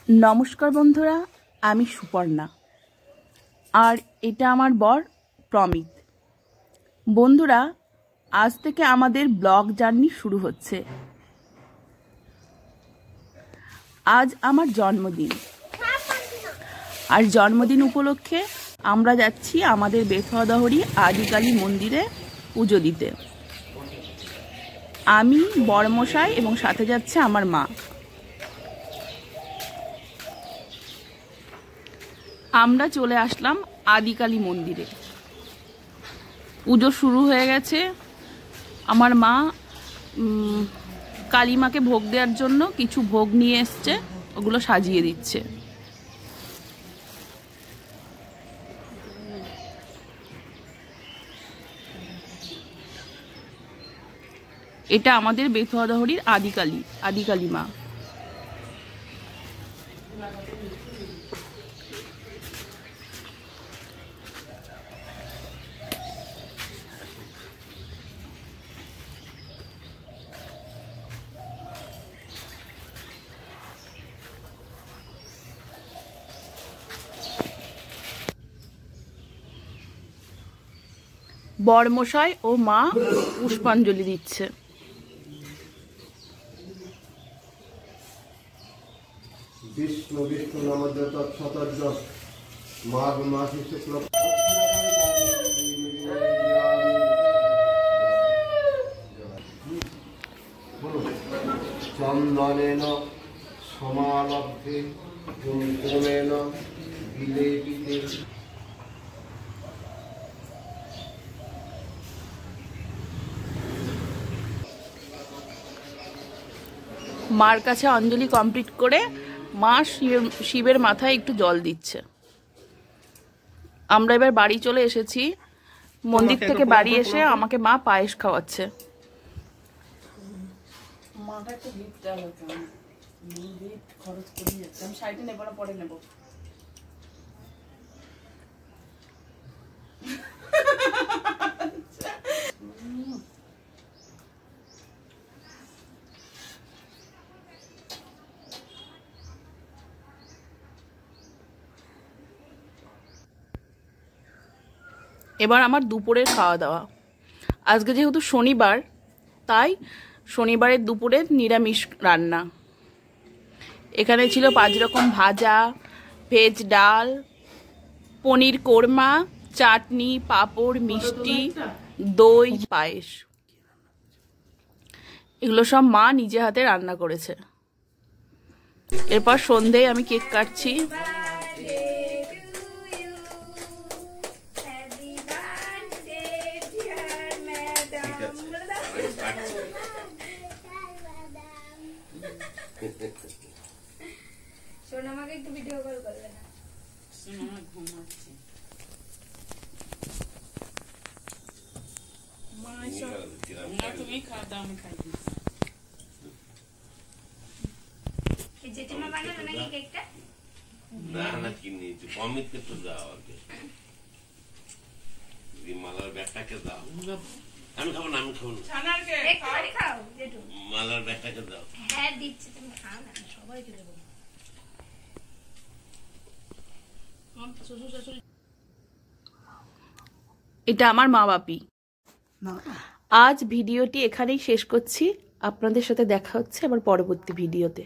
नमस्कार बंधुरा आमी सुपर्णा और एटा आमार बर प्रमित। बंधुरा आज थेके आमादेर ब्लग जार्नी शुरू होच्छे। आज आमार जन्मदिन और जन्मदिन उपलक्षे आमरा जाচ্ছি आमादेर बेथुआदहरी आदिकाली मंदिरे पुजो दिते। आमी बड़मशाई एबं साथे जाচ্ছে आमार मा। আমরা চলে আসলাম আদিকালী মন্দিরে। পুজো শুরু হয়ে গেছে। আমার মা কালী মাকে ভোগ দেওয়ার জন্য কিছু ভোগ নিয়ে এসেছে, ওগুলো সাজিয়ে দিচ্ছে। এটা আমাদের বেথুয়াদহরির আদিকালী মা। বড়মশাই ও মা পুষ্পাঞ্জলি দিচ্ছে। বিষ্ণু বিষ্ণু নামে তৎসতর্য মাঘ মাসে শুক্ল চন্দনেন সমালব্ধে কুমকুমেন বিলেপিতে। মার কাছে অঞ্জলি কমপ্লিট করে মা শিবের মাথায় একটু জল দিচ্ছে। আমরা এবার বাড়ি চলে এসেছি। মন্দির থেকে বাড়ি এসে আমাকে মা পায়েস খাওয়াচ্ছে। এবার আমার দুপুরের খাওয়া দাওয়া। আজকে যেহেতু শনিবার, তাই শনিবারের দুপুরে নিরামিষ রান্না। এখানে ছিল 5 রকম ভাজা, ভেজ ডাল, পনির কোরমা, চাটনি, পাঁপড়, মিষ্টি, দই, পায়েস। এগুলো সব মা নিজে হাতে রান্না করেছে। এরপর সন্ধ্যায় আমি কেক কাটছি। সোনামাকে একটু ভিডিও কল করবে না? সোনামা ঘুমাচ্ছে। মা তুমি খাওয়া দাও, আমি খাই দিচ্ছি। এই জেঠিমা বানালো নাকি কেকটা? না না, কিনে দিচ্ছি। অমিতকে তো দাও আগে। মালার ব্যাগটাকে দাও। আমি খাবো না, আমি খাবো না। একটুখানি খাও জেঠু। মালার ব্যাগটাকে দাও। হ্যাঁ দিচ্ছি, তুমি খাও না, সবাইকে দেবো। এটা আমার মা বাপি। আজ ভিডিওটি এখানেই শেষ করছি। আপনাদের সাথে দেখা হচ্ছে আবার পরবর্তী ভিডিওতে।